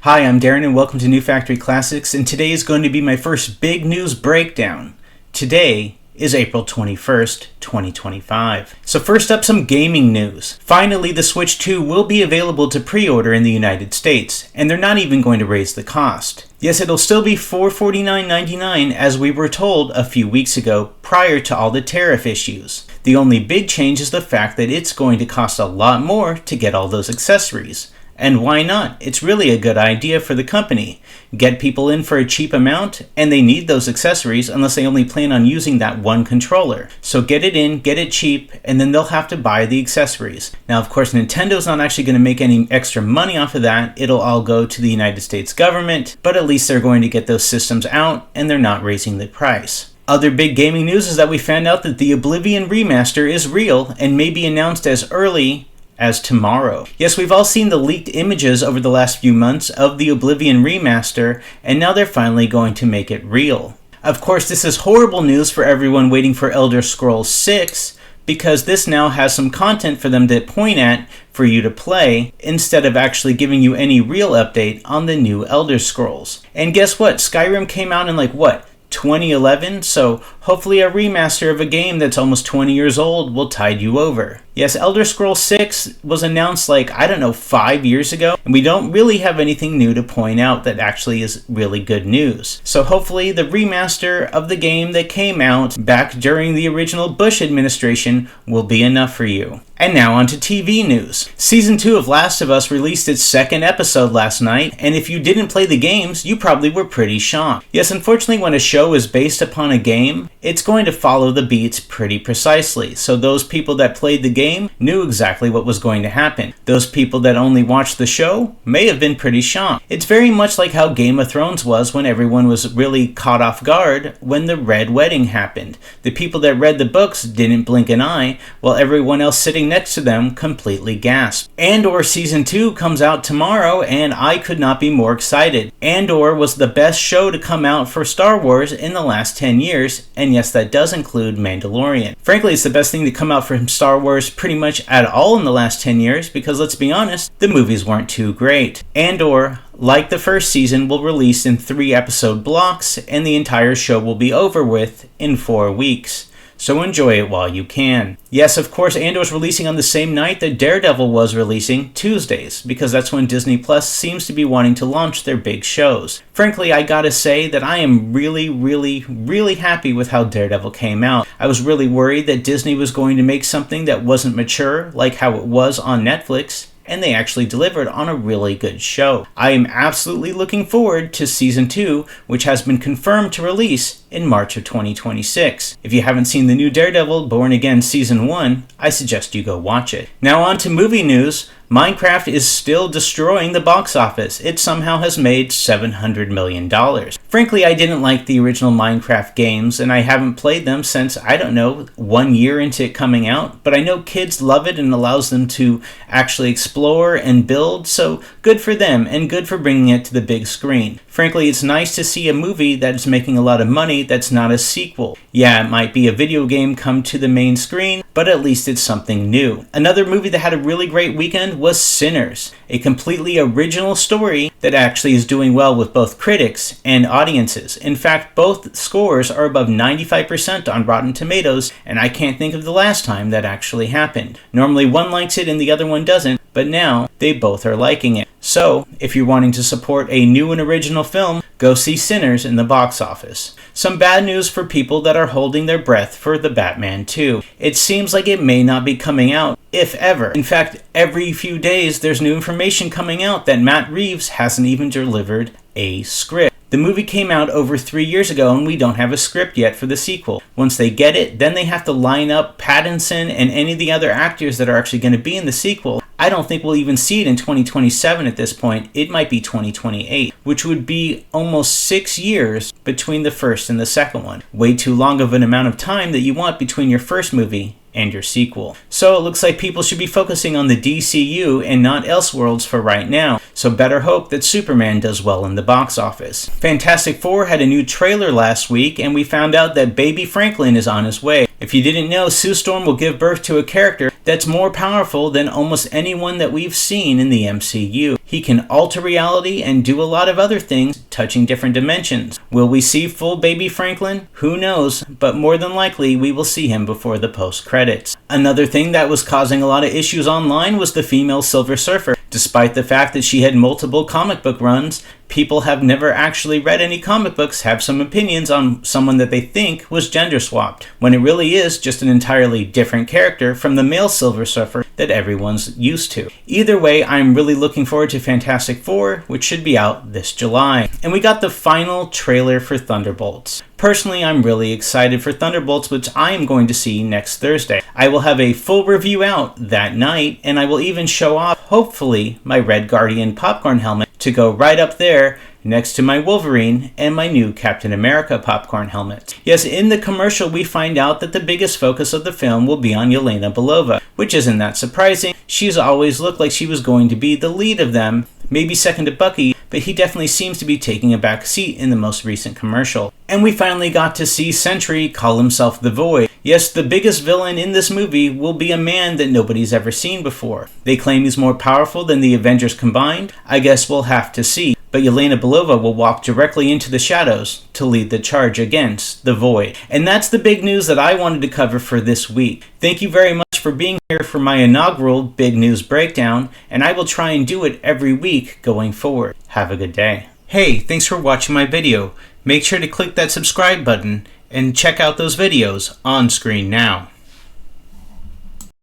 Hi, I'm Darren and welcome to New Factory Classics, and today is going to be my first big news breakdown. Today is April 21st, 2025. So first up, some gaming news. Finally, the Switch 2 will be available to pre-order in the United States, and they're not even going to raise the cost. Yes, it'll still be $449.99 as we were told a few weeks ago prior to all the tariff issues. The only big change is the fact that it's going to cost a lot more to get all those accessories. And why not? It's really a good idea for the company. Get people in for a cheap amount, and they need those accessories unless they only plan on using that one controller. So get it in, get it cheap, and then they'll have to buy the accessories. Now, of course, Nintendo's not actually going to make any extra money off of that. It'll all go to the United States government, but at least they're going to get those systems out, and they're not raising the price. Other big gaming news is that we found out that the Oblivion Remaster is real and may be announced as early as tomorrow. Yes, we've all seen the leaked images over the last few months of the Oblivion Remaster, and now they're finally going to make it real. Of course, this is horrible news for everyone waiting for Elder Scrolls 6, because this now has some content for them to point at for you to play, instead of actually giving you any real update on the new Elder Scrolls. And guess what? Skyrim came out in 2011, so hopefully a remaster of a game that's almost 20 years old will tide you over. Yes, Elder Scrolls 6 was announced 5 years ago, and we don't really have anything new to point out that actually is really good news. So hopefully the remaster of the game that came out back during the original Bush administration will be enough for you. And now on to TV news. Season 2 of Last of Us released its second episode last night, and if you didn't play the games, you probably were pretty shocked. Yes, unfortunately, when a show is based upon a game, it's going to follow the beats pretty precisely. So those people that played the game knew exactly what was going to happen. Those people that only watched the show may have been pretty shocked. It's very much like how Game of Thrones was when everyone was really caught off guard when the Red Wedding happened. The people that read the books didn't blink an eye, while everyone else sitting next to them completely gasped. Andor Season 2 comes out tomorrow, and I could not be more excited. Andor was the best show to come out for Star Wars in the last 10 years, and yes, that does include Mandalorian. Frankly, it's the best thing to come out from Star Wars pretty much at all in the last 10 years, because let's be honest, the movies weren't too great. Andor, like the first season, will release in 3-episode blocks, and the entire show will be over with in 4 weeks. So enjoy it while you can. Yes, of course, Andor's releasing on the same night that Daredevil was releasing, Tuesdays, because that's when Disney Plus seems to be wanting to launch their big shows. Frankly, I gotta say that I am really happy with how Daredevil came out. I was really worried that Disney was going to make something that wasn't mature, like how it was on Netflix, and they actually delivered on a really good show. I am absolutely looking forward to Season 2, which has been confirmed to release in March of 2026. If you haven't seen the new Daredevil Born Again Season 1, I suggest you go watch it. Now on to movie news. Minecraft is still destroying the box office. It somehow has made $700 million. Frankly, I didn't like the original Minecraft games, and I haven't played them since, 1 year into it coming out, but I know kids love it and allows them to actually explore and build, so good for them, and good for bringing it to the big screen. Frankly, it's nice to see a movie that's making a lot of money that's not a sequel. Yeah, it might be a video game come to the main screen, but at least it's something new. Another movie that had a really great weekend was Sinners, a completely original story that actually is doing well with both critics and audiences. In fact, both scores are above 95% on Rotten Tomatoes, and I can't think of the last time that actually happened. Normally one likes it and the other one doesn't, but now they both are liking it. So, if you're wanting to support a new and original film, go see Sinners in the box office. Some bad news for people that are holding their breath for The Batman 2. It seems like it may not be coming out, if ever. In fact, every few days there's new information coming out that Matt Reeves hasn't even delivered a script. The movie came out over 3 years ago and we don't have a script yet for the sequel. Once they get it, then they have to line up Pattinson and any of the other actors that are actually going to be in the sequel. I don't think we'll even see it in 2027 at this point. It might be 2028, which would be almost 6 years between the first and the second one. Way too long of an amount of time that you want between your first movie and your sequel. So it looks like people should be focusing on the DCU and not Elseworlds for right now, so better hope that Superman does well in the box office. Fantastic Four had a new trailer last week, and we found out that Baby Franklin is on his way. If you didn't know, Sue Storm will give birth to a character that's more powerful than almost anyone that we've seen in the MCU. He can alter reality and do a lot of other things, touching different dimensions. Will we see full baby Franklin? Who knows, but more than likely we will see him before the post-credits. Another thing that was causing a lot of issues online was the female Silver Surfer. Despite the fact that she had multiple comic book runs, people have never actually read any comic books, have some opinions on someone that they think was gender swapped, when it really is just an entirely different character from the male Silver Surfer that everyone's used to. Either way, I'm really looking forward to Fantastic Four, which should be out this July. And we got the final trailer for Thunderbolts. Personally, I'm really excited for Thunderbolts, which I am going to see next Thursday. I will have a full review out that night, and I will even show off, hopefully, my Red Guardian popcorn helmet to go right up there next to my Wolverine and my new Captain America popcorn helmet. Yes, in the commercial we find out that the biggest focus of the film will be on Yelena Belova, which isn't that surprising. She's always looked like she was going to be the lead of them, maybe second to Bucky, but he definitely seems to be taking a back seat in the most recent commercial. And we finally got to see Sentry call himself the Void. Yes, the biggest villain in this movie will be a man that nobody's ever seen before. They claim he's more powerful than the Avengers combined. I guess we'll have to see. But Yelena Belova will walk directly into the shadows to lead the charge against the Void. And that's the big news that I wanted to cover for this week. Thank you very much for being here for my inaugural Big News Breakdown, and I will try and do it every week going forward. Have a good day. Hey, thanks for watching my video. Make sure to click that subscribe button and check out those videos on screen now.